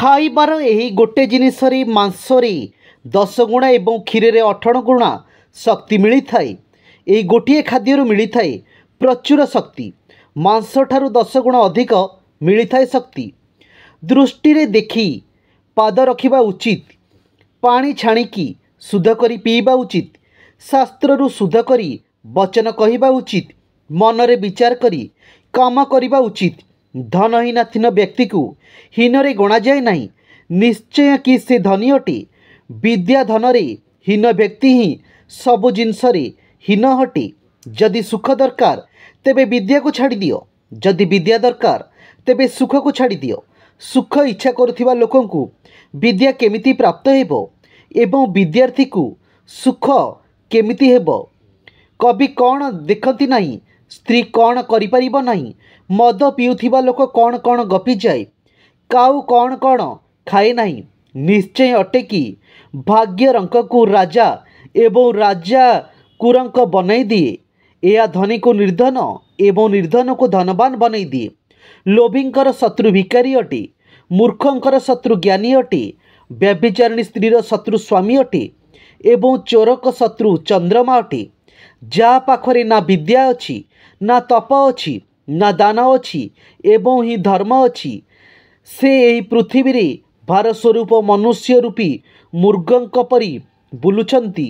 खाइबार यही गोटे जिनिसरी मांसरी 10 गुणा एवं क्षीर 18 गुणा शक्ति मिली थाए। यही गोटे खाद्य मिली थाए प्रचुर शक्ति। मांस ठारू 10 गुण अधिक मिली थाए शक्ति। दृष्टि रे देखी पाद रखिबा उचित। पानी छाणिकी शुद्ध करी पीवा उचित। शास्त्रु शुद्ध करी वचन कहिबा उचित। मनरे विचार करी काम करिबा उचित। धनहीनाथीन व्यक्ति को हीनरे गणा जाए नहीं। निश्चय कि से धनी अटे। विद्या धनरे हीन व्यक्ति ही सबु जिनसरे हीन हटे। जदि सुख दरकार तेबे विद्या को छाड़ी दियो। जदि विद्या दरकार तेबे सुख को छाड़ी दियो। सुख इच्छा करुथिबा लोकन को विद्या केमिति प्राप्त हेबो एवं विद्यार्थी को सुख केमिति हेबो। कवि कौन देखती नहीं, स्त्री कौन करिपारिबो नहीं, मद पिउथिबा लोक कौन कौन गपी जाए, काऊ कौन कौन खाए नहीं। निश्चय अटे कि भाग्य रंक को राजा एवं राजा कुरंक बनई दिए। यह धनी को निर्धन एवं निर्धन को धनवान बनई दिए। लोभींकर शत्रु भिकारी अटे। मूर्खंकर शत्रु ज्ञानी अटे। व्यभिचारिणी स्त्रीर शत्रु स्वामी अटे एवं चोरक शत्रु चंद्रमा अटे। जा पाखरे ना विद्या अच्छी, ना तप अच्छी, ना दान अच्छी एवं ही धर्म अच्छी, से यही पृथ्वी रे भार स्वरूप मनुष्य रूपी मृगंक परी बुलुचंती।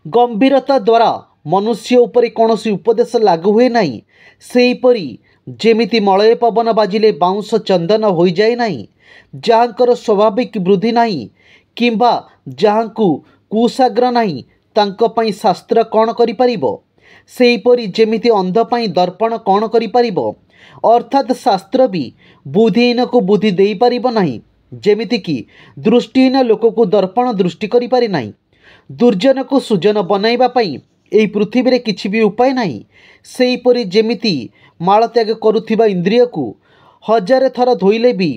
गंभीरता द्वारा मनुष्य उपरे कौनसी उपदेश लागू हुए नहीं। सेहीपरि जेमिति मलय पवन बाजिले बाउंश चंदन हो जाए नहीं। जहाँकर स्वाभाविक वृद्धि नहीं किंबा जहाँकु कुशाग्र नहीं, तांको पई शास्त्र कौन करिपारिबो। सेहीपरि जेमिति अंध पई दर्पण कौन करिपारिबो। अर्थात शास्त्र भी बुद्धिहीन को बुद्धि देई पारिबो नहीं। जेमिति कि दृष्टिहीन लोक को दर्पण दृष्टि करि पारे नहीं। दुर्जन को सुजन बनाइबा पई एई पृथ्वी रे किछि भी उपाय नहीं। सेहीपरि जेमिति माल त्याग करुथिबा इंद्रिय को हजार थर धोइले भी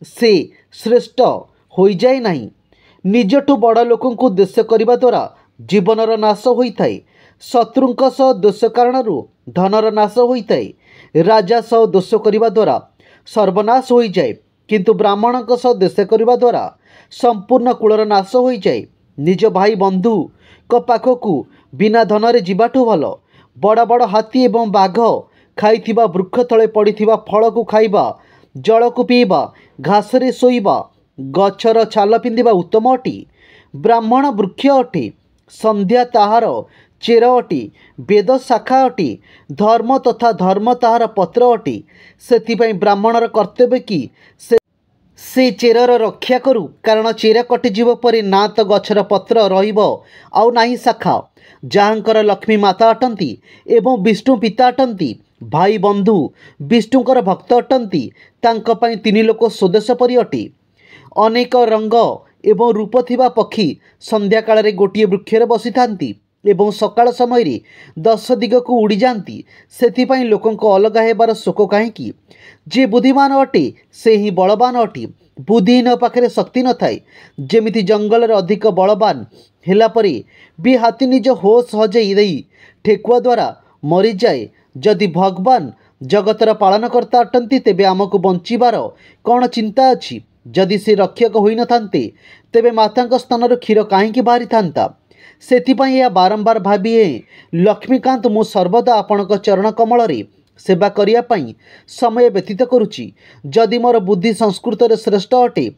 से श्रेष्ठ हो जाए नहीं। निजठू बड़ लोक को देश करने द्वारा जीवनर नाश होता है। शत्रुंक सह दोष कारण धनर नाश होता है। राजा सह दोष करने द्वारा सर्वनाश हो जाए, किंतु ब्राह्मण सह देश करने द्वारा संपूर्ण कुलर नाश हो जाए। निज भाई बंधु को पाखकू बिना धनरे जीवाठू भल बड़ बड़ हाथी एवं बाघ खाइथिबा वृक्ष तले पड़िथिबा फल को खाइबा, जल को पीवा, घासरे शोइबा, गछर छाल पिंधिबा उत्तम अटे। ब्राह्मण वृक्ष अटे, संध्या ताहार चेर अटे, वेद शाखा अटे, धर्म तथा धर्म ताहार पत्र अटे। सेथिपई ब्राह्मणर कर्तव्य कि से चेरर रक्षा करू, कारण चेर कटिजीव पर ना तो गछर पत्र रहिबो आउ नाही शाखा। जहाँकर लक्ष्मी माता अटंती एवं विष्णु पिता अटंती, भाई बंधु विष्णुकर भक्त अटंती, तांको पई तीन लोक स्वदेश परि अटे। अनेक रंग एवं रूप थिबा पक्षी संध्या काल रे गोटिए वृक्षरे बसी थांती एवं सकाळ समय रे 10 दिग को उड़ी जाती। सेथिपई लोकंको अलगा हेबार शोक काहेकि? जे बुद्धिमान अटे से ही बलवान अटे। बुद्धिहीन पाखरे शक्ति न थाए। जेमिति जंगल रे अधिक बलवान हेला परे भी हाथी निज होश हजई देई ठेकुआ द्वारा मरी जाए। जदि भगवान जगतर पालनकर्ता अटंती तेबे आमको बंचिबार कौन चिंता अछि? जदि से रक्षक होई न थांते तेबे मातांक स्तनर क्षीर काहेकि बाहरी थांता? सेथिपई या बारंबार भाबिए लक्ष्मीकांत मु सर्वदा आपणक चरण कमल रे सेवा करिया पई समय व्यतीत करुची। जदि मोर बुद्धि संस्कृत रे श्रेष्ठ अटे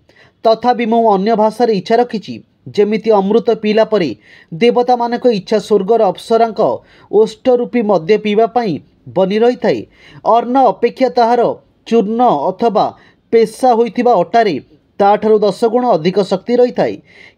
तथापि मु अन्य भाषा रे इच्छा रखिची। जेमिति अमृत पीला परे देवता मानक इच्छा स्वर्गर अप्सरांक ओष्ठ रूपी मद्य पीवा पई बनी रही थाए। अन्न अपेक्षा ताहार चूर्ण अथवा पेशा होइथिबा अटारे ताठारु 10 गुण अधिक शक्ति रही थाए।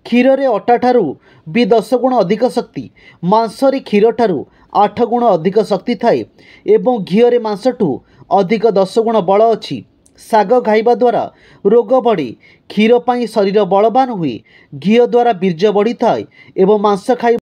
क्षीर रे अटा ठारू भी 10 गुण अधिक शक्ति। मांस रे क्षीर ठारू 8 गुण अधिक शक्ति थाए एवं घी रे मांसठू अधिक 10 गुण बल अछि। साग खाइबा द्वारा रोग बढ़े। क्षीर पाई शरीर बलवान हुए। घी द्वारा बीर्ज बढ़ी थाए एवं मांस खाइ